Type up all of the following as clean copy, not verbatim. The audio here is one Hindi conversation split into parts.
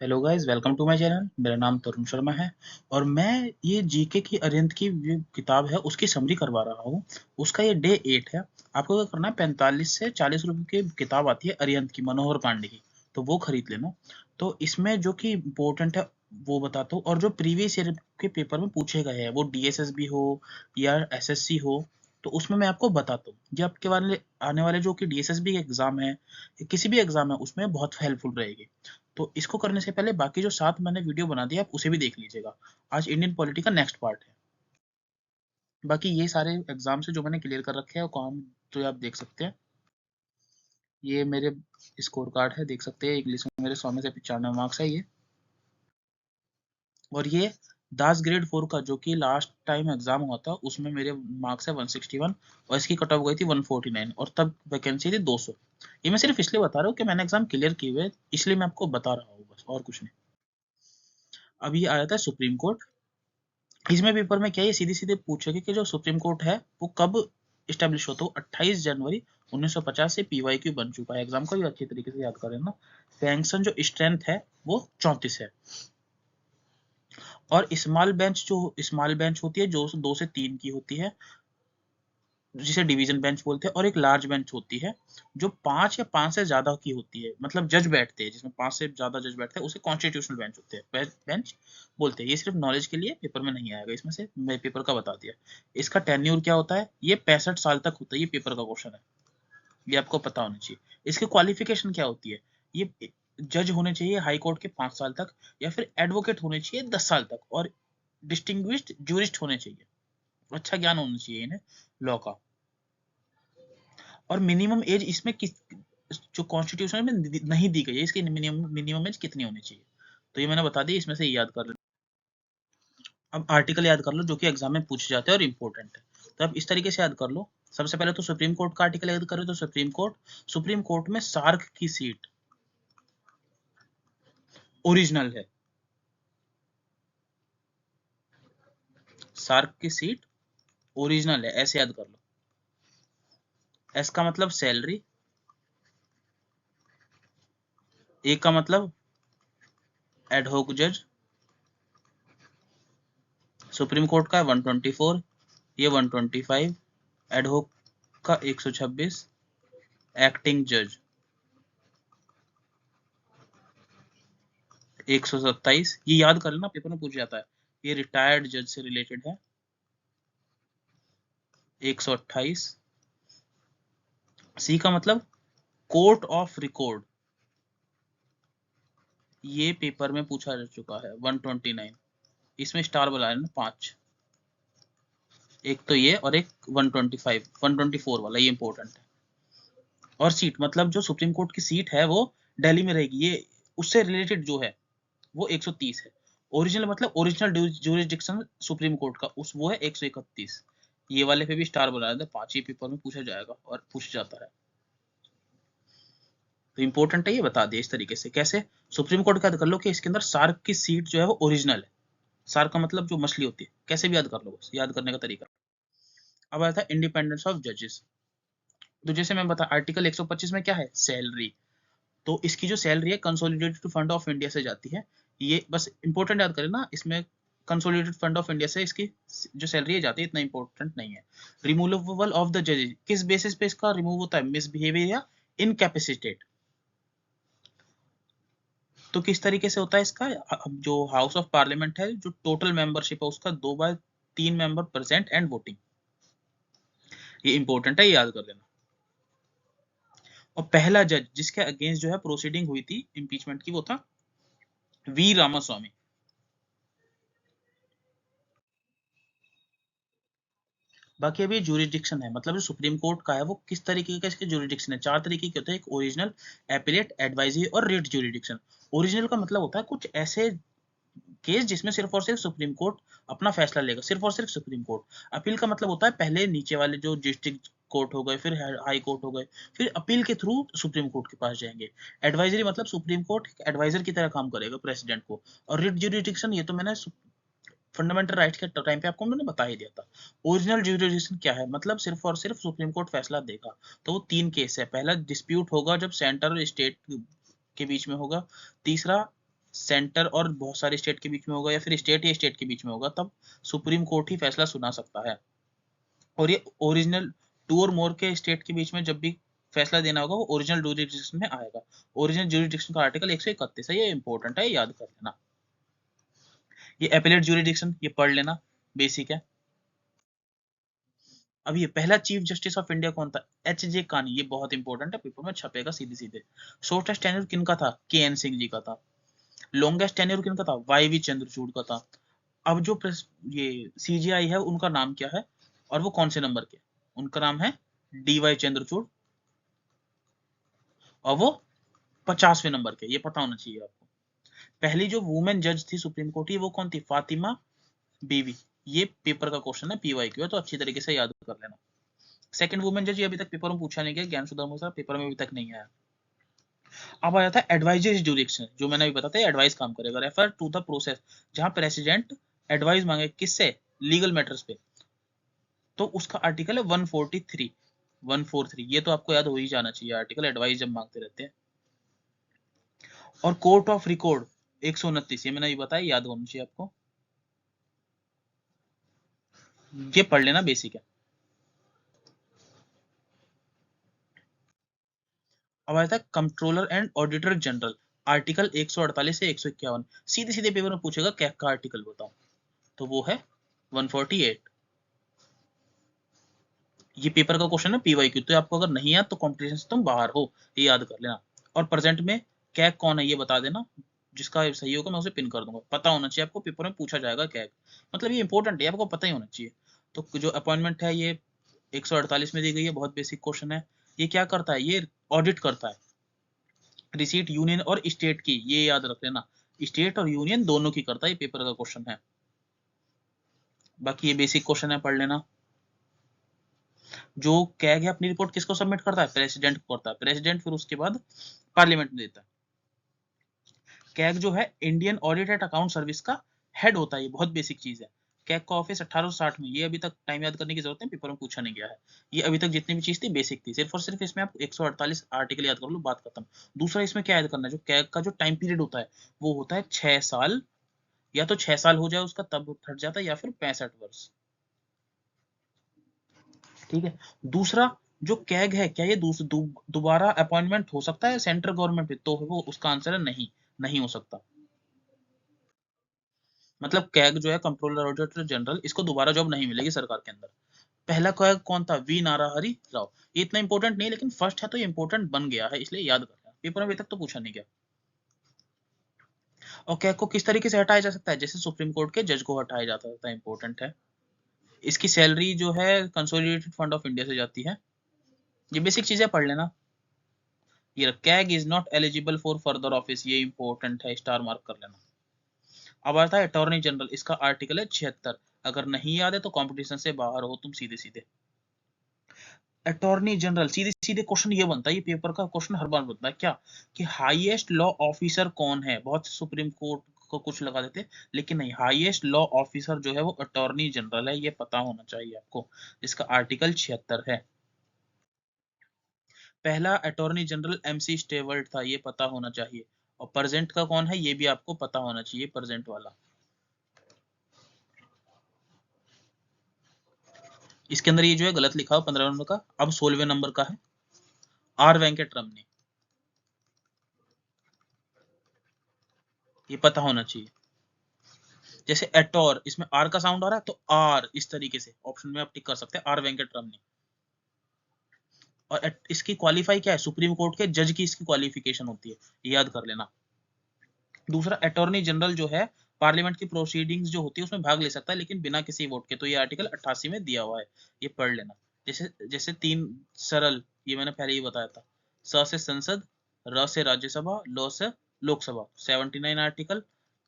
Hello guys, welcome to my channel. मेरा नाम तरुण शर्मा है और मैं ये जीके की अरिहंत की जो किताब है उसकी समरी करवा रहा हूँ। उसका ये डे 8 है। आपको क्या करना है, 45 से 40 रुपए की किताब आती है अरिहंत की, मनोहर पांडे की, तो वो खरीद लेना। तो इसमें जो कि इम्पोर्टेंट है वो बताता हूँ, और जो प्रीवियस ईयर के पेपर में पूछे गए हैं, वो डीएसएसबी हो या एसएससी हो, तो उसमें मैं आपको बताता हूँ। ये आपके वाले आने वाले जो कि डीएसएसबी एग्जाम है, किसी भी एग्जाम है, उसमें बहुत हेल्पफुल रहेगी। तो इसको करने से पहले बाकी जो 7 मैंने वीडियो बना दिया, आप उसे भी देख लीजिएगा। आज इंडियन पॉलिटी का नेक्स्ट पार्ट है। बाकी ये सारे एग्जाम से जो मैंने क्लियर कर रखे हैं, वो काम तो ये आप देख सकते हैं। ये मेरे स्कोर कार्ड है, देख सकते हैं। इंग्लिश में मेरे 100 में से 95 मार्क्स है ये। और ये दास ग्रेड 4 का जो कि लास्ट टाइम एग्जाम हुआ था, उसमें मेरे मार्क्स है 161 और इसकी कट ऑफ गई थी 149, और तब वैकेंसी थी 200। ये मैं सिर्फ इसलिए बता रहा हूँ कि मैंने एग्जाम क्लियर किए हुए, इसलिए मैं आपको बता रहा हूँ, बस और कुछ नहीं। अब ये आ जाता है सुप्रीम कोर्ट। इसमें पेपर में क्या है, सीधे सीधे पूछेगा कि जो सुप्रीम कोर्ट है वो कब इस्टेब्लिश हुआ। तो 28 जनवरी 1950 से पीवाईक्यू बन चुका है। एग्जाम का भी अच्छी तरीके से याद करें ना। सैंक्शन जो स्ट्रेंथ है वो 34 है। और स्मॉल बेंच होती है जो 2 से 3 की होती है, जिसे डिवीजन बेंच बोलते हैं। और एक लार्ज बेंच होती है जो 5 या 5 से ज्यादा की होती है, मतलब जज बैठते हैं जिसमें 5 से ज्यादा जज बैठते हैं, उसे कॉन्स्टिट्यूशनल बेंच होते हैं, बेंच बोलते हैं। ये सिर्फ नॉलेज के लिए, पेपर में नहीं आएगा इसमें से, मैं पेपर का बता दिया। इसका टेन्योर क्या होता है, ये 65 साल तक होता है। ये पेपर का क्वेश्चन है, ये आपको पता होना चाहिए। इसकी क्वालिफिकेशन क्या होती है, ये जज होने चाहिए हाई कोर्ट के 5 साल तक, या फिर एडवोकेट होने चाहिए 10 साल तक, और डिस्टिंग्विश्ड जूरिस्ट होने चाहिए। अच्छा ज्ञान होना चाहिए इन्हें लॉ का। और मिनिमम एज इसमें किस, जो कॉन्स्टिट्यूशन में नहीं दी गई है, इसकी मिनिमम एज कितनी होनी चाहिए, तो ये मैंने बता दी। इसमें से याद कर लो। अब आर्टिकल याद कर लो जो कि एग्जाम में पूछे जाते हैं और इम्पोर्टेंट है। तो आप इस तरीके से याद कर लो। सबसे पहले तो सुप्रीम कोर्ट का आर्टिकल याद करो। तो सुप्रीम कोर्ट में सार्क की सीट ओरिजिनल है। सार्क की सीट ओरिजिनल है, ऐसे याद कर लो। एस का मतलब सैलरी, ए का मतलब एडहोक जज। सुप्रीम कोर्ट का 124, ये 125, एडहोक का 126, एक्टिंग जज 127। ये याद कर लेना, पेपर में पूछ जाता है। ये रिटायर्ड जज से रिलेटेड है, 128। सी का मतलब कोर्ट ऑफ रिकॉर्ड, ये पेपर में पूछा जा चुका है, 129। इसमें स्टार बुला है ना 5, एक तो ये और एक 125 124 वाला, ये इंपॉर्टेंट है। और सीट मतलब जो सुप्रीम कोर्ट की सीट है वो दिल्ली में रहेगी, ये उससे रिलेटेड जो है वो 130 है। ओरिजिनल मतलब ओरिजिनल ज्यूरिसडिक्शन सुप्रीम कोर्ट का उस वो है 131। ये वाले पे भी स्टार बना देते, 5 ही पेपर में पूछा जाएगा और पूछ जाता है। तो इंपॉर्टेंट है, ये बता दिया इस तरीके से। कैसे, सुप्रीम कोर्ट का याद कर लो कि इसके अंदर सार्क की सीट जो है वो ओरिजिनल है। सार्क का मतलब जो मछली होती है, कैसे भी याद कर लो, बस याद करने का तरीका। अब आता है इंडिपेंडेंस ऑफ जजेस। तो जैसे मैं बता, आर्टिकल 125 में क्या है, सैलरी। तो इसकी जो सैलरी है कंसोलिडेटेड फंड ऑफ इंडिया से जाती है। ये बस इंपॉर्टेंट याद करें ना, इसमें कंसोलिडेटेड फंड ऑफ इंडिया से इसकी जो सैलरी है जाती है, इतना इंपॉर्टेंट नहीं है। रिमूवेबल ऑफ द जजेस, किस बेसिस पे इसका रिमूव होता है, मिसबिहेवियर या इनकैपेसिटेट। तो किस तरीके से होता है इसका, जो हाउस ऑफ पार्लियामेंट है, जो टोटल मेंबरशिप है उसका 2/3 मेंबर प्रेजेंट एंड वोटिंग। ये इंपॉर्टेंट है, ये याद कर लेना। और पहला जज जिसके अगेंस्ट जो है प्रोसीडिंग हुई थी इम्पीचमेंट की, वो था वी रामास्वामी। बाकी अभी ज्यूरिडिक्शन है, मतलब जो सुप्रीम कोर्ट का है वो किस तरीके का इसके ज्यूरिडिक्शन है। 4 तरीके के होते हैं, एक ओरिजिनल, एपिलेट, एडवाइजरी और रिट ज्यूरिडिक्शन। ओरिजिनल का मतलब होता है कुछ ऐसे केस जिसमें सिर्फ और सिर्फ सुप्रीम कोर्ट अपना फैसला लेगा, सिर्फ और सिर्फ सुप्रीम कोर्ट। अपील का मतलब होता है पहले नीचे वाले जो डिस्ट्रिक्ट कोर्ट हो गए, फिर हाई कोर्ट हो गए, फिर अपील के थ्रू सुप्रीम कोर्ट के पास जाएंगे। एडवाइजरी मतलब सुप्रीम कोर्ट एडवाइजर की तरह काम करेगा प्रेसिडेंट को। और रिट ज्यूरिडिक्शन, ये तो मैंने फंडामेंटल राइट्स के टाइम पे आपको मैंने बता ही दिया था। ओरिजिनल ज्यूरिडिक्शन क्या है, मतलब सिर्फ और सिर्फ सुप्रीम कोर्ट फैसला देगा। तो वो 3 केस है। पहला डिस्प्यूट होगा जब सेंटर और स्टेट के बीच में होगा। तीसरा सेंटर और बहुत सारे स्टेट के बीच में होगा या फिर स्टेट या स्टेट के बीच में होगा, तब सुप्रीम कोर्ट ही फैसला सुना सकता है। और ये ओरिजिनल 2 और मोर के स्टेट के बीच में जब भी फैसला देना होगा वो ओरिजिनल ज्यूरिसडिक्शन में आएगा। ओरिजिनल ज्यूरिसडिक्शन का आर्टिकल 131 है, ये इंपॉर्टेंट है, याद कर लेना। ये एपेलेट ज्यूरिसडिक्शन ये पढ़ लेना, बेसिक है। अब ये पहला चीफ जस्टिस ऑफ इंडिया कौन था? एच.जे. कानी, ये बहुत इंपॉर्टेंट है, पेपर में छपेगा सीधे सीधे। शॉर्टेस्ट टेन्योर किनका था? के.एन. सिंह जी का था। लॉन्गेस्ट टेन्योर किनका था? वाई.वी. चंद्रचूड़ का था। अब जो ये सीजीआई है उनका नाम क्या है और वो कौन से नंबर के? उनका नाम है डी.वाई. चंद्रचूड़ और वो 50वें नंबर के, ये पता होना चाहिए आपको। पहली जो वुमेन जज थी सुप्रीम कोर्ट की वो कौन थी? फातिमा बीवी। ये पेपर का क्वेश्चन है, पीवाईक्यू है, तो अच्छी तरीके से याद कर लेना। सेकंड वुमेन जज ये अभी तक पेपर में पूछा नहीं गया, ज्ञान सुधा मूसा पेपर में अभी तक नहीं आया। अब आ जाता है एडवाइजरी ज्यूरिडिक्शन, जो मैंने अभी बताया एडवाइस काम करेगा। रेफर टू द प्रोसेस, जहां प्रेसिडेंट एडवाइस मांगे किससे? लीगल मैटर्स पे, तो उसका आर्टिकल है 143 143। ये तो आपको याद हो ही जाना चाहिए, आर्टिकल एडवाइस जब मांगते रहते हैं। और कोर्ट ऑफ रिकॉर्ड 129, ये मैंने अभी बताया, याद होना चाहिए आपको, ये पढ़ लेना, बेसिक है। अब आता है controller and auditor general, article 148 से 151। सीधे सीधे पेपर में पूछेगा क्या का आर्टिकल बताओ, तो वो है 148। ये पेपर का क्वेश्चन है पीवाईक्यू, तो आपको अगर नहीं याद तो कॉम्पिटिशन से तुम बाहर हो, ये याद कर लेना। और प्रेजेंट में कैग कौन है ये बता देना, जिसका सही होगा मैं उसे पिन कर दूंगा। पता होना चाहिए आपको, पेपर में पूछा जाएगा कैग, मतलब ये इंपॉर्टेंट है, आपको पता ही होना चाहिए। तो जो अपॉइंटमेंट है ये 148 में दी गई है, बहुत बेसिक क्वेश्चन है। ये क्या करता है? ये ऑडिट करता है रिसीट यूनियन और स्टेट की, ये याद रख लेना, स्टेट और यूनियन दोनों की करता है, ये पेपर का क्वेश्चन है। बाकी ये बेसिक क्वेश्चन है, पढ़ लेना। जो कैग है अपनी रिपोर्ट किसको सबमिट करता है? प्रेसिडेंट को करता है, प्रेसिडेंट फिर उसके बाद पार्लियामेंट में देता है। कैग जो है Indian audit and account service का हेड होता है, ये बहुत बेसिक चीज है। कैग का ऑफिस 1860 में, ये अभी तक टाइम याद करने की जरूरत है, पेपर में पूछा नहीं गया है। ये अभी तक जितनी भी चीज थी बेसिक थी, सिर्फ और सिर्फ इसमें आप 148 आर्टिकल याद कर लो, बात खत्म। दूसरा इसमें क्या याद करना है, जो कैग का जो टाइम पीरियड होता है वो होता है 6 साल, या तो 6 साल हो जाए उसका तब हट जाता है, या फिर 65 वर्ष। ठीक है। दूसरा जो कैग है, क्या ये दोबारा अपॉइंटमेंट हो सकता है सेंट्रल गवर्नमेंट पे? तो वो उसका आंसर है नहीं, नहीं हो सकता। मतलब कैग जो है कंट्रोलर ऑडिटर जनरल, इसको दोबारा जॉब नहीं मिलेगी सरकार के अंदर। पहला कैग कौन था? वी नाराहरी राव। ये इतना इंपॉर्टेंट नहीं, लेकिन फर्स्ट है तो ये इंपॉर्टेंट बन गया है, इसलिए याद रखना, पेपर में अभी तक तो पूछा नहीं गया। और कैग को किस तरीके से हटाया जा सकता है? जैसे सुप्रीम कोर्ट के जज को हटाया जाता था, इंपॉर्टेंट है। इसकी सैलरी जो है कंसोलिडेटेड फंड ऑफ इंडिया से जाती है, ये बेसिक चीजें पढ़ लेना। ये CAG is not eligible for further office, ये इंपॉर्टेंट है, स्टार मार्क कर लेना। अब आता है अटॉर्नी जनरल, इसका आर्टिकल है 76। अगर नहीं याद है तो कंपटीशन से बाहर हो तुम सीधे सीधे। अटॉर्नी जनरल सीधे सीधे क्वेश्चन ये बनता है, ये पेपर का क्वेश्चन हर बार बनता है क्या, कि हाईएस्ट लॉ ऑफिसर कौन है? बहुत से सुप्रीम कोर्ट को कुछ लगा देते, लेकिन नहीं, हाईएस्ट लॉ ऑफिसर जो है वो अटॉर्नी जनरल है, ये पता होना चाहिए आपको, जिसका आर्टिकल 76 है। पहला अटॉर्नी जनरल एमसी स्टेवर्ट था, ये पता होना चाहिए। और प्रेजेंट का कौन है ये भी आपको पता होना चाहिए, प्रेजेंट वाला। इसके अंदर ये जो है गलत लिखा हो 15 नंबर का, अब 16वें नंबर का है आर वेंकट रमनी, ये पता होना चाहिए। जैसे एटोर, इसमें आर का साउंड आ रहा है तो आर, इस तरीके से ऑप्शन में आप टिक कर सकते हैं, आर वेंकट रमनी। और इसकी क्वालिफाई क्या है? सुप्रीम कोर्ट के जज की इसकी क्वालिफिकेशन होती है, ये याद कर लेना। दूसरा अटॉर्नी जनरल जो है पार्लियामेंट की प्रोसीडिंग्स जो होती है उसमें भाग ले सकता है, लेकिन बिना किसी वोट के, तो ये आर्टिकल 88 में दिया हुआ है, ये पढ़ लेना। जैसे जैसे 3 सरल, ये मैंने पहले ही बताया था, स से संसद, र से राज्यसभा, ल से लोकसभा, 79 आर्टिकल,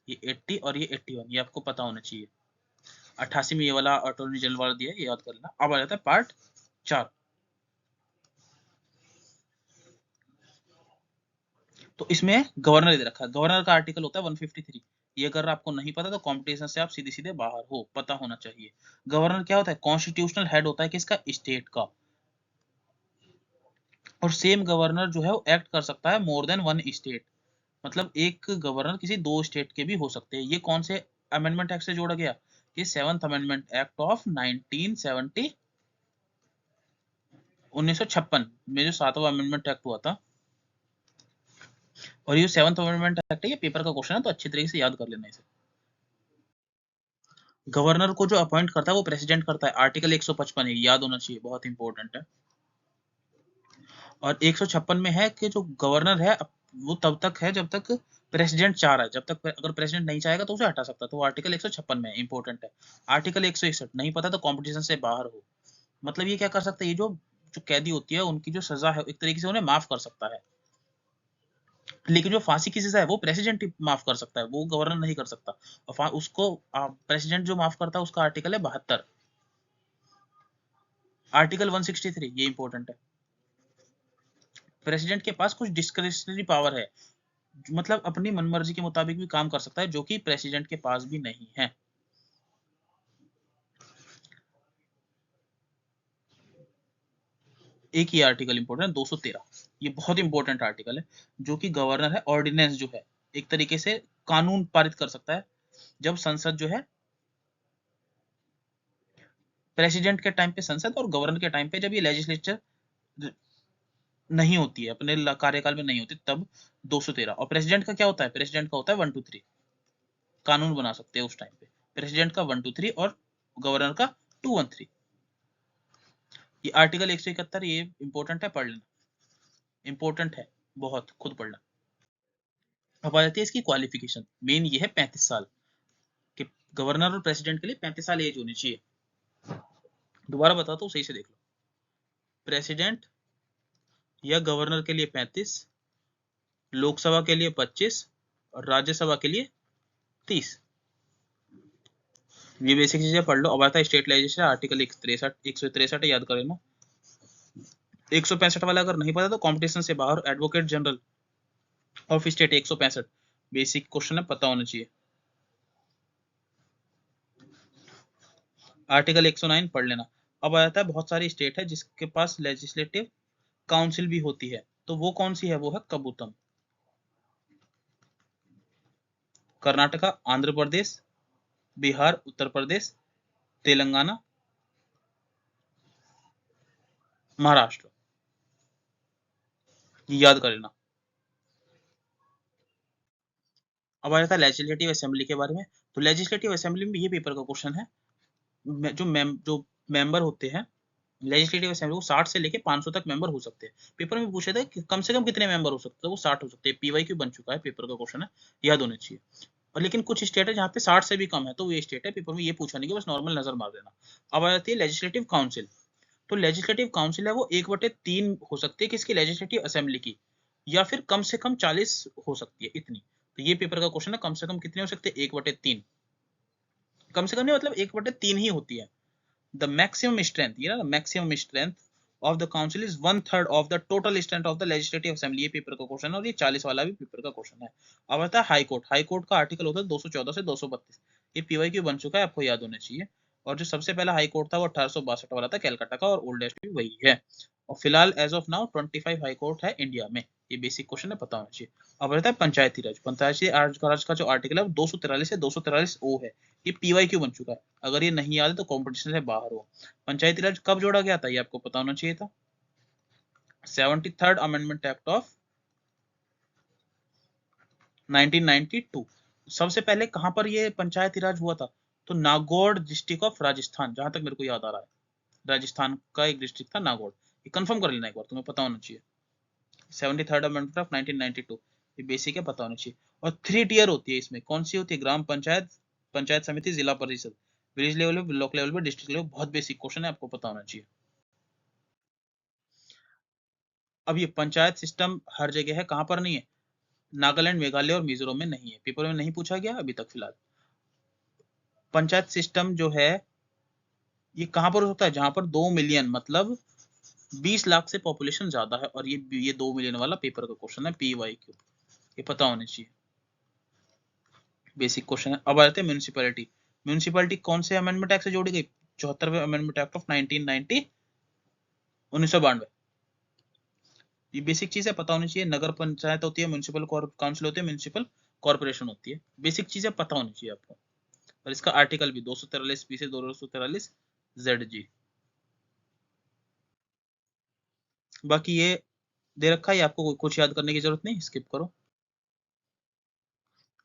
ये 80 और ये 81, ये आपको पता होना चाहिए। 88 में ये वाला अटॉर्नी जनरल वाला दिया है, ये याद कर लेना। अब आ जाता है पार्ट 4। तो इसमें गवर्नर दे रखा है, गवर्नर का आर्टिकल होता है 153। ये अगर आपको नहीं पता तो कंपटीशन से आप सीधे सीधे बाहर हो, पता होना चाहिए। गवर्नर क्या होता है? कॉन्स्टिट्यूशनल हेड होता है किसका? स्टेट का। और सेम गवर्नर जो है वो एक्ट कर सकता है मोर देन वन स्टेट, मतलब एक गवर्नर किसी दो स्टेट के भी हो सकते हैं। ये कौन से अमेंडमेंट एक्ट से जोड़ा गया? ये 7th अमेंडमेंट एक्ट ऑफ 1970 1956 में जो 7वां अमेंडमेंट एक्ट हुआ था। और ये 7th अमेंडमेंट एक्ट है, ये पेपर का क्वेश्चन है, तो अच्छी तरीके से याद कर लेना इसे। गवर्नर को जो अपॉइंट करता है वो प्रेसिडेंट करता है, आर्टिकल 155 है, याद होना चाहिए, बहुत इंपॉर्टेंट है। और 156 में है कि जो गवर्नर है वो तब तक है जब तक प्रेसिडेंट चाह रहा है, जब तक अगर प्रेसिडेंट नहीं चाहेगा तो उसे हटा सकता है, तो वो आर्टिकल 156 में इंपॉर्टेंट है। आर्टिकल 161 नहीं पता तो कॉम्पिटिशन से बाहर हो, मतलब ये क्या कर सकता है, ये जो जो कैदी होती है उनकी जो सजा है एक तरीके से उन्हें माफ कर सकता है, लेकिन जो फांसी की सजा है वो प्रेसिडेंट ही माफ कर सकता है, वो गवर्नर नहीं कर सकता। और उसको प्रेसिडेंट जो माफ करता है उसका आर्टिकल है 72, आर्टिकल 163, ये इंपॉर्टेंट है। प्रेसिडेंट के पास कुछ डिस्क्रिशनरी पावर है, मतलब अपनी मनमर्जी के मुताबिक भी काम कर सकता है, जो कि प्रेसिडेंट के पास भी नहीं है। एक ही आर्टिकल इंपॉर्टेंट है 213, ये बहुत इंपॉर्टेंट आर्टिकल है, जो कि गवर्नर है ऑर्डिनेंस जो है एक तरीके से कानून पारित कर सकता है, जब संसद जो है प्रेसिडेंट के टाइम पे संसद और गवर्नर के टाइम पे जब ये लेजिस्लेचर नहीं होती है, अपने कार्यकाल में नहीं होती, तब 213। और प्रेसिडेंट का क्या होता है? प्रेसिडेंट का होता है 1 2 3, कानून बना सकते हैं उस टाइम पे प्रेसिडेंट का 1 2 3 और गवर्नर का 2 1 3। ये आर्टिकल 171 ये इंपॉर्टेंट है, पढ़ लेना, इंपॉर्टेंट है बहुत, खुद पढ़ना। अब आ जाती है इसकी क्वालिफिकेशन, मेन ये है 35 साल कि गवर्नर और प्रेसिडेंट के लिए 35 साल एज होनी चाहिए। दोबारा बताता हूँ, सही से देख लो, प्रेसिडेंट या गवर्नर के लिए 35, लोकसभा के लिए 25 और राज्यसभा के लिए 30। ये बेसिक चीजें पढ़ लो। अब आता है स्टेट लेजिस्लेचर, आर्टिकल 163 याद कर लेना। 165 वाला अगर नहीं पता तो कंपटीशन से बाहर, advocate general of state 165, basic question है, पता होना चाहिए। आर्टिकल 109 पढ़ लेना। अब आ जाता है बहुत सारी स्टेट है जिसके पास लेजिस्लेटिव काउंसिल भी होती है, तो वो कौन सी है? वो है कबूतम, कर्नाटका, आंध्र प्रदेश, बिहार, उत्तर प्रदेश, तेलंगाना, महाराष्ट्र, ये याद कर लेना। अब आ जाता है लेजिस्लेटिव असेंबली के बारे में, तो लेजिस्लेटिव असेंबली में ये पेपर का क्वेश्चन है, जो मेंबर होते हैं लेजिस्लेटिव असेंबली, वो 60 से लेके 500 तक मेंबर हो सकते हैं। पेपर में पूछे थे कि कम से कम कितने मेंबर हो सकते हैं, वो 60 हो सकते हैं। पीवाईक्यू बन चुका है, पेपर का क्वेश्चन है, याद होना चाहिए। और लेकिन कुछ स्टेट है जहाँ पे 60 से भी कम है, तो ये स्टेट है, पेपर में ये पूछा नहीं कि बस नॉर्मल नजर मार देना। अब आ जाती है लेजिस्लेटिव काउंसिल, तो लेजिस्लेटिव काउंसिल है वो 1/3 हो सकती है किसकी? लेजिस्लेटिव असेंबली की, या फिर कम से कम 40 हो सकती है, इतनी। तो ये पेपर का क्वेश्चन है, कम से कम कितने हो सकते हैं? 1/3, कम से कम नहीं, मतलब 1/3 ही होती है। The maximum strength, you know, the maximum strength of the council is 1/3 of the total strength of the legislative assembly। ये पेपर का क्वेश्चन है, और ये 40 वाला भी पेपर का क्वेश्चन है। अब आता है हाई कोर्ट। हाई कोर्ट का आर्टिकल होता है 214 से 232, ये पीवाईक्यू बन चुका है, आपको याद होना चाहिए। और जो सबसे पहला हाई कोर्ट था वो 1862 वाला था, कैलकाटा का, और ओल्डेस्ट भी वही है। और फिलहाल as of now 25 high court है इंडिया में, ये बेसिक क्वेश्चन है, पता होना चाहिए। अब रहता है पंचायती राज। पंचायती राज का जो आर्टिकल है 243 से 243 ओ है, ये पीवाईक्यू बन चुका है, अगर ये नहीं याद है तो कॉम्पिटिशन से बाहर हो। पंचायती राज कब जोड़ा गया था? ये आपको पता होना चाहिए था, 73rd अमेंडमेंट एक्ट ऑफ 1992। सबसे पहले कहां पर ये पंचायती राज हुआ था? तो नागौर डिस्ट्रिक्ट ऑफ राजस्थान, जहां तक मेरे को याद आ रहा है, राजस्थान का एक डिस्ट्रिक्ट था नागौर। ये कंफर्म कर लेना एक बार, तुम्हें पता होना चाहिए। 73rd अमेंडमेंट ऑफ 1992, ये बेसिक है, पता होना चाहिए। और 3 टियर होती है इसमें, कौन सी होती है? ग्राम पंचायत, पंचायत समिति, जिला परिषद, विलेज लेवल पे, ब्लॉक लेवल पे, डिस्ट्रिक्ट लेवल। बहुत बेसिक क्वेश्चन है, आपको पता होना चाहिए। अब ये पंचायत सिस्टम हर जगह है, कहां पर नहीं है? नागालैंड, मेघालय और मिजोरम में नहीं है, पेपर में नहीं पूछा गया अभी तक फिलहाल। पंचायत सिस्टम जो है ये कहां पर हो सकता है? जहां पर 2 मिलियन, मतलब 20 लाख से पॉपुलेशन ज्यादा है, और ये 2 मिलियन वाला पेपर का क्वेश्चन है, पीवाईक्यू, ये पता होना चाहिए, बेसिक क्वेश्चन है। अब आ जाते हैं म्यूनिसिपैलिटी। म्यूनिसिपैलिटी कौन से अमेंडमेंट एक्ट से जोड़ी गई? 74वें अमेंडमेंट एक्ट ऑफ 1992। ये बेसिक चीजें पता होनी चाहिए। नगर पंचायत होती है, म्यूनिसिपल काउंसिल होती है, म्यूनिसिपल कॉर्पोरेशन होती है। बेसिक चीजें पता होनी चाहिए आपको। और इसका आर्टिकल भी 243 बी से 243 जेड जी। बाकी ये दे रखा है, आपको कुछ याद करने की जरूरत नहीं, स्किप करो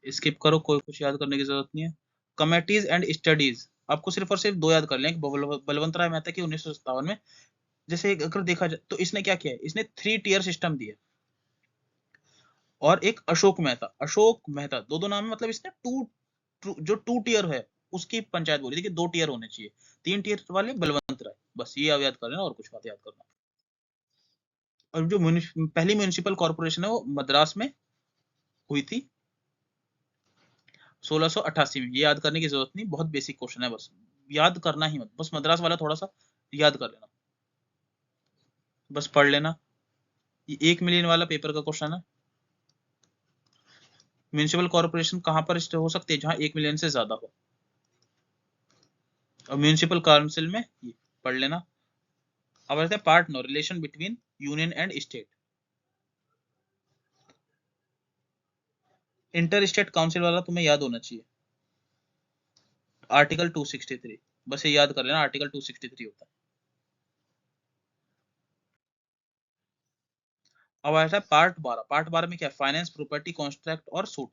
स्किप करो, कोई कुछ याद करने की जरूरत नहीं है। कमेटीज एंड स्टडीज आपको सिर्फ और सिर्फ दो याद कर लें। बलवंत राय मेहता की 1957 में, जैसे अगर देखा जाए तो इसने क्या किया है, इसने 3 टियर सिस्टम दिया। और एक अशोक मेहता दो दो नाम है, मतलब इसने जो 2 टियर है उसकी पंचायत बोली थी कि 2 टियर होने चाहिए। 3 टियर वाले बलवंत राय, बस ये आप याद कर लेना और कुछ बात याद करना। और जो पहली म्यूनिसिपल कॉर्पोरेशन है वो मद्रास में हुई थी 1688 में। ये याद करने की जरूरत नहीं, बहुत बेसिक क्वेश्चन है, बस याद करना ही मत, बस मद्रास वाला थोड़ा सा याद कर लेना, बस पढ़ लेना। ये 1 मिलियन वाला पेपर का क्वेश्चन है। म्यूनिसिपल कॉर्पोरेशन कहां पर हो सकती है, जहां 1 मिलियन से ज्यादा हो। और म्यूनिसिपल काउंसिल में ये पढ़ लेना। अब रहता है part 9, relation between union and state. Inter state council वाला तुम्हें याद होना चाहिए, आर्टिकल 263, बस ये याद कर लेना, आर्टिकल 263 होता है। अब आता है पार्ट 12 में क्या है, फाइनेंस, प्रॉपर्टी, कॉन्ट्रैक्ट और सूट।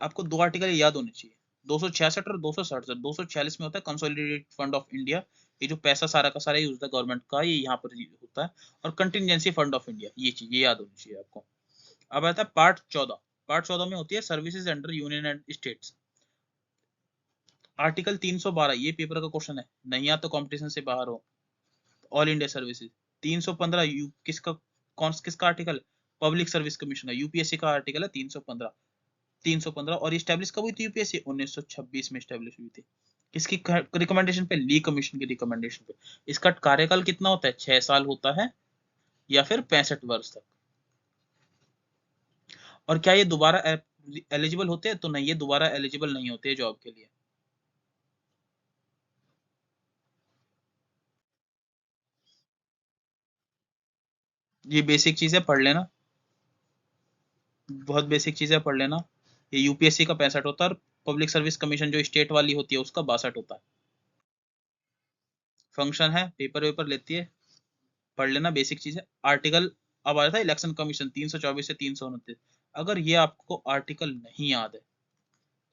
आपको 2 आर्टिकल याद होने चाहिए, 266 और 267। 246 में होता है कंसोलिडेटेड फंड ऑफ इंडिया, ये जो पैसा सारा का सारा यूज होता है गवर्नमेंट का, ये यहाँ पर होता है। और कंटिजेंसी फंड ऑफ इंडिया, ये चीज ये याद होनी चाहिए आपको। अब आता है पार्ट 14 में होती है services under union and states. Article 312, ये पेपर का क्वेश्चन है, नहीं या तो कंपटीशन से बाहर हो। ऑल इंडिया सर्विसेज 315, किसका आर्टिकल, पब्लिक सर्विस कमीशन का, यूपीएससी का आर्टिकल है 315। और स्टैब्लिश कब हुई थी यूपीएससी, 1926 में स्टैब्लिश हुई थी। किसकी रिकमेंडेशन पे, ली कमीशन की रिकमेंडेशन पे। इसका कार्यकाल कितना होता है, 6 साल होता है या फिर 65 वर्ष तक। और क्या ये दोबारा एलिजिबल होते हैं, तो नहीं, ये दोबारा एलिजिबल नहीं होते जॉब के लिए। ये बेसिक चीजें पढ़ लेना, बहुत बेसिक चीजें पढ़ लेना। ये यूपीएससी का 65 होता है, और पब्लिक सर्विस कमीशन जो स्टेट वाली होती है उसका 62 होता है। फंक्शन है, पेपर वेपर लेती है, पढ़ लेना बेसिक चीजें। आर्टिकल अब आ रहा था इलेक्शन कमीशन 324 से 329। अगर ये आपको आर्टिकल नहीं याद है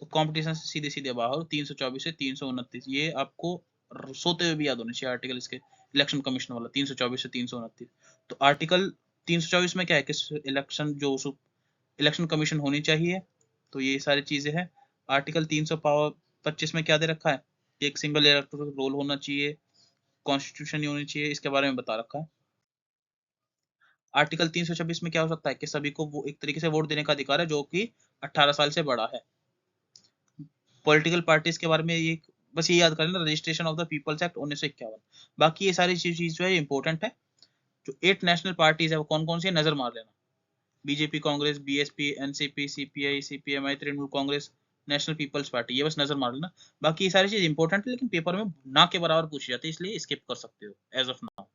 तो कंपटीशन से सीधे सीधे बाहर। 324 से 329 ये आपको सोते हुए भी याद होने चाहिए आर्टिकल इसके, इलेक्शन कमीशन वाला 324 से 329। तो आर्टिकल 324 में क्या है, किस इलेक्शन जो इलेक्शन कमीशन होनी चाहिए, तो ये सारी चीजें हैं। आर्टिकल 325 में क्या दे रखा है, एक सिंगल इलेक्टोरल रोल होना चाहिए, कॉन्स्टिट्यूशन नहीं होनी चाहिए, इसके बारे में बता रखा है। आर्टिकल 326 में क्या हो सकता है कि सभी को वो एक तरीके से वोट देने का अधिकार है जो कि 18 साल से बड़ा है। पॉलिटिकल पार्टीज के बारे में ये बस ये याद कर लेना, registration of the people's act 1951। बाकी ये सारी चीज जो है इंपॉर्टेंट है। जो 8 नेशनल पार्टीज है वो कौन कौन सी है, नजर मार लेना। BJP, Congress, BSP, NCP, CPI, CPMI, Trinamool Congress, national people's party, ये बस नजर मार लेना। बाकी ये सारी चीज इंपॉर्टेंट है, लेकिन पेपर में ना के बराबर पूछी जाती है, इसलिए स्किप कर सकते हो एज ऑफ नाउ।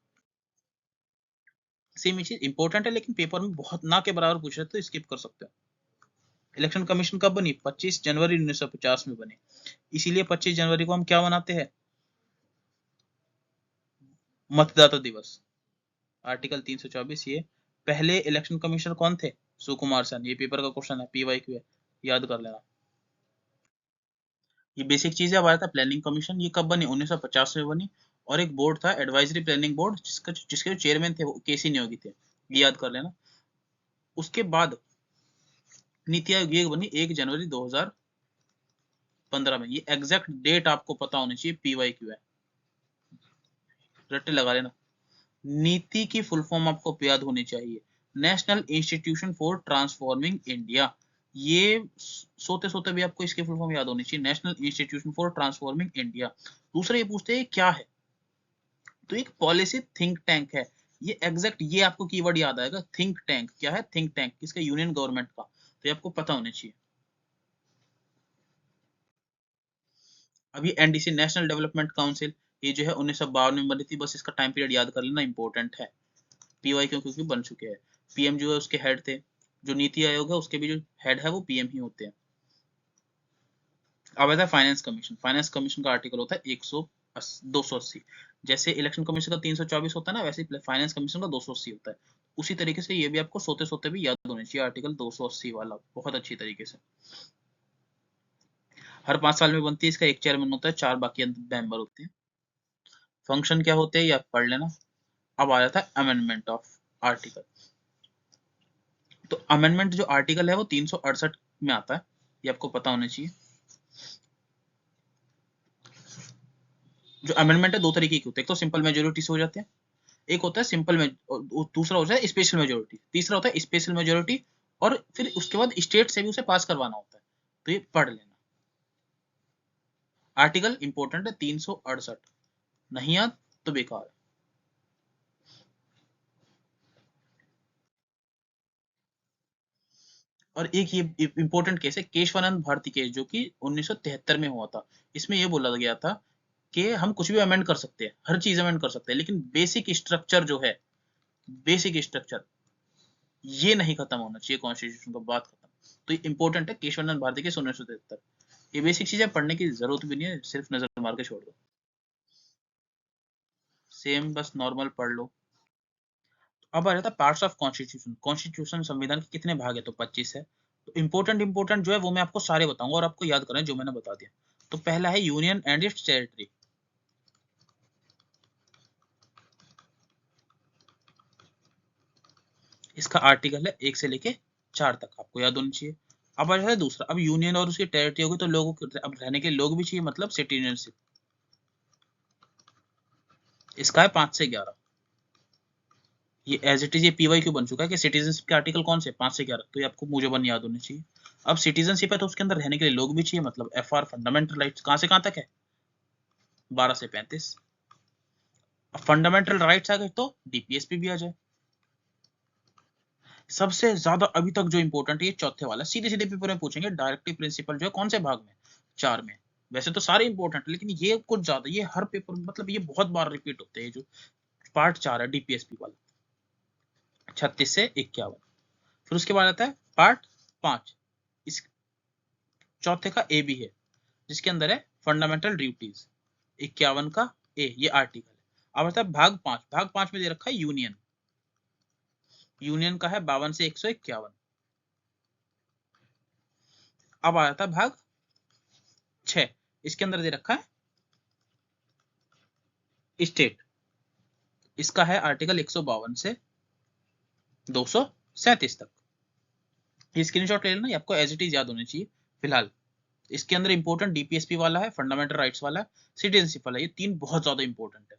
सेम चीज इंपॉर्टेंट है लेकिन पेपर में बहुत ना के बराबर पूछ रहे तो स्किप कर सकते हो। इलेक्शन कमीशन कब बनी, 25 जनवरी 1950 में बनी। इसीलिए 25 जनवरी को हम क्या मनाते हैं, मतदाता दिवस। आर्टिकल 324 ये। पहले इलेक्शन कमिश्नर कौन थे, सुकुमार सेन। ये पेपर का क्वेश्चन है, पीवाईक्यू है, याद कर लेना। ये बेसिक चीज है। अब आया था प्लानिंग कमीशन, ये कब बनी, 1950 में बनी। और एक बोर्ड था एडवाइजरी प्लानिंग बोर्ड, जिसके जो चेयरमैन थे वो केसी नियोगी थे, ये याद कर लेना। उसके बाद नीति आयोग ये बनी 1 जनवरी 2015 में। ये एग्जैक्ट डेट आपको पता होनी चाहिए, पीवाईक्यू है, रट्टे लगा लेना। नीति की फुल फॉर्म आपको याद होनी चाहिए, national institution for transforming India. ये सोते सोते भी आपको इसकी फुल फॉर्म याद होनी चाहिए, national institution for transforming India. दूसरा ये पूछते हैं क्या है, तो एक पॉलिसी थिंक टैंक है। ये एग्जैक्ट ये आपको कीवर्ड याद आएगा, थिंक टैंक। क्या है थिंक टैंक, किसका, यूनियन गवर्नमेंट का, तो ये आपको पता होना चाहिए। अभी एनडीसी, नेशनल डेवलपमेंट काउंसिल, ये जो है 1952 में बनी थी, बस इसका टाइम पीरियड याद कर लेना, इंपॉर्टेंट है। पीवाई क्यों, क्योंकि बन चुके हैं। पीएम जो है उसके हेड थे, जो नीति आयोग है उसके भी जो हेड है वो पीएम ही होते हैं। अब आता है फाइनेंस कमीशन। फाइनेंस कमीशन का आर्टिकल होता है 280। जैसे इलेक्शन कमीशन का 324 होता है ना, वैसे फाइनेंस कमीशन का 280 होता है। उसी तरीके से ये भी आपको सोते सोते भी याद होना चाहिए, आर्टिकल 280 वाला, बहुत अच्छी तरीके से। हर 5 साल में बनती है, इसका एक चेयरमैन होता है, 4 बाकी मेंबर होते हैं। फंक्शन क्या होते हैं ये आप पढ़ लेना। अब आ जाता है अमेंडमेंट ऑफ आर्टिकल। तो अमेंडमेंट जो आर्टिकल है वो 368 में आता है, ये आपको पता होना चाहिए। जो अमेंडमेंट है दो तरीके की होते हैं, एक तो सिंपल मेजोरिटी से हो जाते हैं, एक होता है सिंपल में, दूसरा होता है स्पेशल मेजोरिटी, तीसरा होता है स्पेशल मेजोरिटी, और फिर उसके बाद स्टेट से भी उसे पास करवाना होता है। तो ये पढ़ लेना। आर्टिकल इंपॉर्टेंट है 368, नहीं याद तो बेकार है। और एक ये इंपॉर्टेंट केस है केशवानंद भारती केस, जो कि 1973 में हुआ था। इसमें ये बोला गया था कि हम कुछ भी अमेंड कर सकते हैं, हर चीज अमेंड कर सकते हैं, लेकिन बेसिक स्ट्रक्चर जो है, बेसिक स्ट्रक्चर ये नहीं खत्म होना चाहिए कॉन्स्टिट्यूशन का, बात खत्म। तो ये इंपॉर्टेंट है केशवानंद भारती केस 1973। ये बेसिक चीजें पढ़ने की जरूरत भी नहीं है, सिर्फ नजर मार के छोड़ दो। सेम बस नॉर्मल पढ़ लो। अब आ जाता है पार्ट्स ऑफ कॉन्स्टिट्यूशन। कॉन्स्टिट्यूशन संविधान के कितने भाग है, तो 25 है। तो इंपॉर्टेंट जो है वो मैं आपको सारे बताऊंगा और आपको याद करना है जो मैंने बता दिया। तो पहला है यूनियन एंड इट्स टेरिटरी। इसका आर्टिकल है 1 से लेके 4 तक, आपको याद होना चाहिए। अब आ जाता है दूसरा, अब यूनियन और उसकी टेरिटरी होगी तो लोगों को अब रहने के लोग भी चाहिए, मतलब सिटीजनशिप। इसका है 5 से 11। ये एज इट इज ये पीवाई क्यों बन चुका है कि सिटीजनशिप के आर्टिकल कौन से 5 से 11, तो ये आपको मूजबन याद होने चाहिए। अब सिटीजनशिप है तो उसके अंदर रहने के लिए लोग भी चाहिए, मतलब एफआर फंडामेंटल राइट्स कहां से कहां तक है, 12 से 35। अब फंडामेंटल राइट्स आ गए तो डीपीएसपी भी आ जाए। सबसे ज्यादा अभी तक जो इंपॉर्टेंट है ये चौथे वाला, सीधे सीधे पेपर में पूछेंगे डायरेक्टिव प्रिंसिपल जो है कौन से भाग में, 4 में। वैसे तो सारे इंपॉर्टेंट है, लेकिन ये कुछ ज्यादा, ये हर पेपर मतलब ये बहुत बार रिपीट होते हैं, जो पार्ट 4 है डीपीएसपी वाला, 36 से 51। फिर उसके बाद आता है पार्ट 5, इस चौथे का ए भी है, जिसके अंदर है फंडामेंटल ड्यूटीज, 51 का ए, ये आर्टिकल है। अब आता है भाग 5। भाग 5 में दे रखा है यूनियन। यूनियन का है 52 से 151। अब आ जाता है भाग 6, इसके अंदर दे रखा है स्टेट। इसका है आर्टिकल 152 से 237 तक। ये स्क्रीनशॉट ले लेना, ये आपको एज इट इज याद होनी चाहिए फिलहाल। इसके अंदर इंपॉर्टेंट डीपीएसपी वाला है, फंडामेंटल राइट्स वाला है, सिटीजनशिप वाला है, ये 3 बहुत ज्यादा इंपॉर्टेंट है।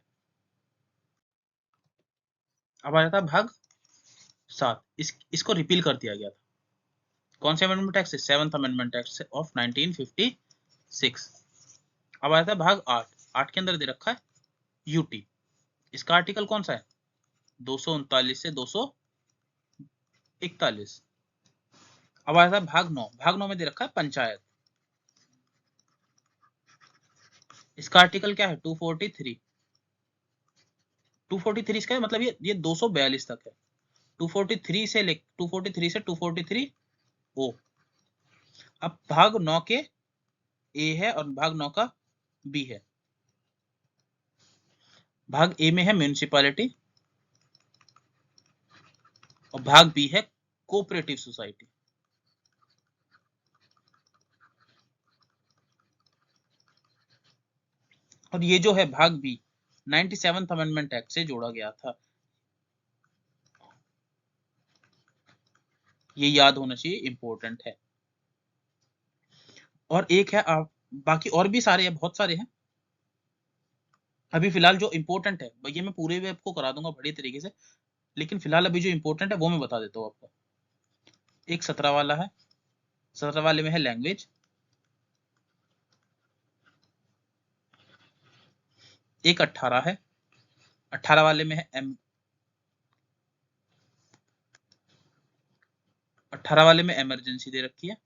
अब आ जाता है भाग 7। इसको रिपील कर दिया गया था। कौन से अमेंडमेंट एक्ट से, 7th अमेंडमेंट एक्ट ऑफ 1956। अब आ जाता है भाग 8। 8 के अंदर दे रखा है यूटी। इसका आर्टिकल कौन सा है, 239 से 241। अब आ जाता है भाग 9। भाग 9 में दे रखा है पंचायत। इसका आर्टिकल क्या है, 243। 243 इसका है, मतलब ये 242 तक है। 243 से 243 ओ। अब भाग 9 के ए है और भाग 9 का बी है। भाग ए में है म्यूनिसिपैलिटी और भाग बी है कोऑपरेटिव सोसाइटी। और ये जो है भाग बी 97th अमेंडमेंट एक्ट से जोड़ा गया था, ये याद होना चाहिए, इंपॉर्टेंट है। और एक है आप, बाकी और भी सारे हैं, बहुत सारे हैं। अभी फिलहाल जो इंपॉर्टेंट है ये मैं पूरे भी आपको करा दूंगा बढ़िया तरीके से, लेकिन फिलहाल अभी जो इंपॉर्टेंट है वो मैं बता देता हूँ आपको। एक 17 वाला है, 17 वाले में है लैंग्वेज। एक 18 है, 18 वाले में है 18 वाले में इमरजेंसी दे रखी है।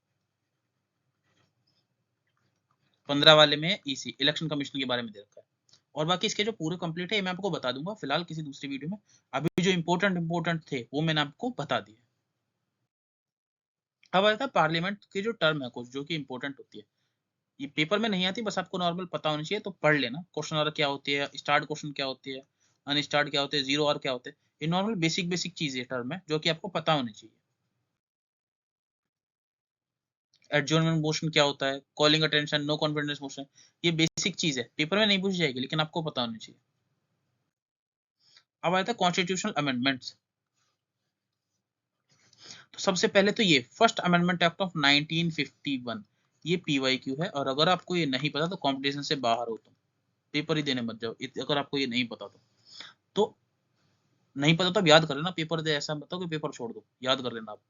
15 वाले में ईसी इलेक्शन कमीशन के बारे में दे रखा है। और बाकी इसके जो पूरे कंप्लीट है मैं आपको बता दूंगा फिलहाल किसी दूसरी वीडियो में। अभी जो इंपॉर्टेंट थे वो मैंने आपको बता दिए। अब आता है पार्लियामेंट की जो टर्म है कुछ जो कि इंपॉर्टेंट होती है, ये पेपर में नहीं आती, बस आपको नॉर्मल पता होनी चाहिए, तो पढ़ लेना। क्वेश्चन आवर क्या होती है, स्टार्ट क्वेश्चन क्या होती है, अनस्टार्ट क्या होते हैं, जीरो आवर क्या होते हैं, ये नॉर्मल बेसिक बेसिक चीज है टर्म है जो कि आपको पता होनी चाहिए। एडजॉर्नमेंट मोशन क्या होता है, calling attention, no confidence motion, ये बेसिक चीज है, पेपर में नहीं पूछी जाएगी लेकिन आपको पता होनी चाहिए। अब आता है कॉन्स्टिट्यूशनल अमेंडमेंट्स। तो सबसे पहले तो ये फर्स्ट अमेंडमेंट एक्ट ऑफ 1951, ये पीवाईक्यू है, और अगर आपको ये नहीं पता तो कंपटीशन से बाहर हो, तुम पेपर ही देने मत जाओ अगर आपको ये नहीं पता तो नहीं पता तो अब याद कर लेना, पेपर दे ऐसा बताओ कि पेपर छोड़ दो, याद कर लेना आप।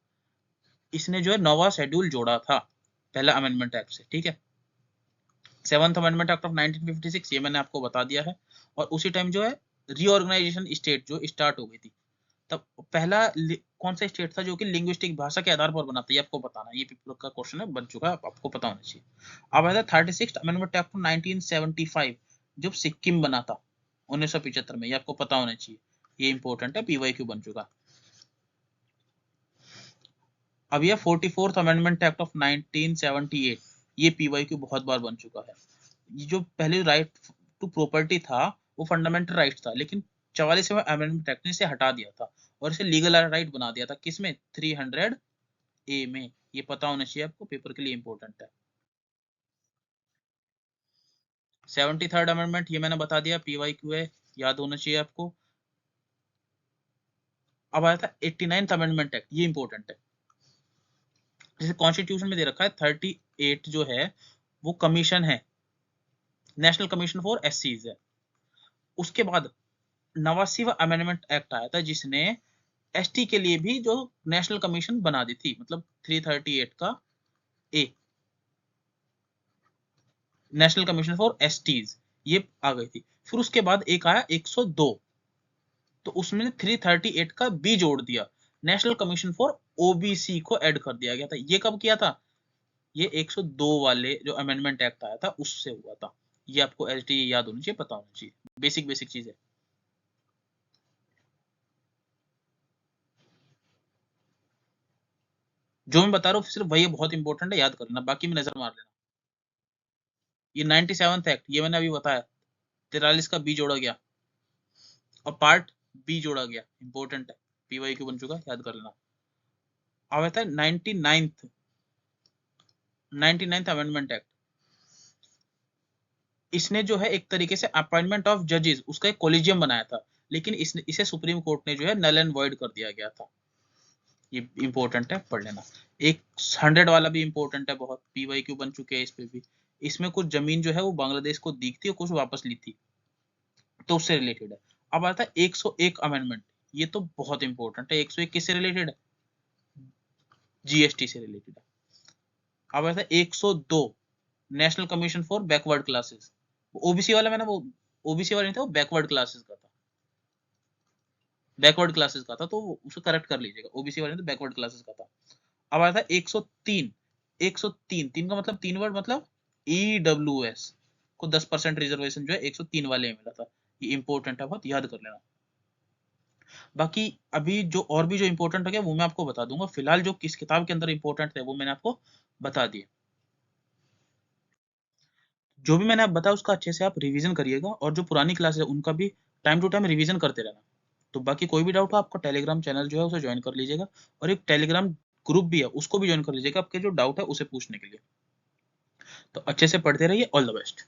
इसने जो है नवा शेड्यूल जोड़ा था पहला अमेंडमेंट एक्ट से, ठीक है। सेवंथ अमेंडमेंट एक्ट ऑफ 1956 ये मैंने आपको बता दिया है, और उसी टाइम जो है रीऑर्गेनाइजेशन स्टेट जो स्टार्ट हो गई थी, तब पहला कौन सा स्टेट था जो कि लिंग्विस्टिक भाषा के आधार पर बना था, ये आपको बताना, ये पेपर का क्वेश्चन है, बन चुका है, आपको पता होना चाहिए। अब आता है 36th अमेंडमेंट एक्ट ऑफ 1975 जब सिक्किम बना था 1975 में, ये आपको पता होना चाहिए, ये इंपॉर्टेंट है, पीवाईक्यू बन चुका। अब ये 44th अमेंडमेंट एक्ट ऑफ 1978, ये पीवाईक्यू बहुत बार बन चुका है। ये जो पहले राइट टू प्रॉपर्टी था वो फंडामेंटल राइट था, लेकिन 44वें अमेंडमेंट एक्ट ने इसे हटा दिया था और इसे लीगल राइट बना दिया था, किसमें, 300 ए में, ये पता होना चाहिए आपको, पेपर के लिए इंपॉर्टेंट है। 73rd अमेंडमेंट ये मैंने बता दिया, पीवाईक्यू है, याद होना चाहिए आपको। अब आया था 89th अमेंडमेंट एक्ट, ये इंपॉर्टेंट है, जैसे कॉन्स्टिट्यूशन में दे रखा है 38 जो है वो कमीशन है, नेशनल कमीशन फॉर एससीज है। उसके बाद 89वां अमेंडमेंट एक्ट आया था जिसने एसटी के लिए भी जो नेशनल कमीशन बना दी थी, मतलब 338 का ए, नेशनल कमीशन फॉर एसटीज, ये आ गई थी। फिर उसके बाद एक आया 102, तो उसमें 338 का बी जोड़ दिया, नेशनल कमीशन फॉर ओबीसी को ऐड कर दिया गया था। ये कब किया था, ये 102 वाले जो अमेंडमेंट एक्ट आया था उससे हुआ था। ये आपको एसटी याद होनी चाहिए, पता होना चाहिए, बेसिक बेसिक चीज है। जो मैं बता रहा हूँ सिर्फ वही बहुत इंपॉर्टेंट है, याद कर लेना, बाकी में नजर मार लेना। ये 97th एक्ट ये मैंने अभी बताया, 43 का बी जोड़ा गया और पार्ट बी जोड़ा गया, इंपॉर्टेंट है, पीवाईक्यू बन चुका, याद कर लेना। अब आता है 99th अमेंडमेंट एक्ट। इसने जो है एक तरीके से अपॉइंटमेंट ऑफ जजेस उसका एक कॉलेजियम बनाया था, लेकिन इसे सुप्रीम कोर्ट ने जो है नल एंड वॉइड कर दिया गया था, ये इंपॉर्टेंट है, पढ़ लेना। एक 100 वाला भी इंपॉर्टेंट है बहुत, पीवाईक्यू बन चुके हैं इस पे भी। इसमें कुछ जमीन जो है वो बांग्लादेश को दी थी और कुछ वापस ली थी, तो उससे रिलेटेड है। अब आता है 101 अमेंडमेंट, ये तो बहुत इंपॉर्टेंट है। 101 किससे रिलेटेड है, जीएसटी से रिलेटेड है। अब आता है 102 national commission for backward classes, OBC वाला मैंने वो ओबीसी वाला नहीं था, वो बैकवर्ड क्लासेस का था, बैकवर्ड क्लासेस का था, तो उसको करेक्ट कर लीजिएगा, ओबीसी वाले तो बैकवर्ड क्लासेस का था। अब आया था 103, 103 तीन का मतलब 3 वर्ड, मतलब ईडब्ल्यूएस को 10% रिजर्वेशन जो है 103 वाले में मिला था, ये इंपॉर्टेंट है बहुत, याद कर लेना। बाकी अभी जो और भी जो इंपॉर्टेंट है वो मैं आपको बता दूंगा, फिलहाल जो किस किताब के अंदर इंपॉर्टेंट है वो मैंने आपको बता दिए। जो भी मैंने आप बताया उसका अच्छे से आप रिवीजन करिएगा, और जो पुरानी क्लास है उनका भी टाइम टू टाइम रिवीजन करते रहना। तो बाकी कोई भी डाउट हो आपका टेलीग्राम चैनल जो है उसे ज्वाइन कर लीजिएगा, और एक टेलीग्राम ग्रुप भी है उसको भी ज्वाइन कर लीजिएगा, आपके जो डाउट है उसे पूछने के लिए। तो अच्छे से पढ़ते रहिए, ऑल द बेस्ट।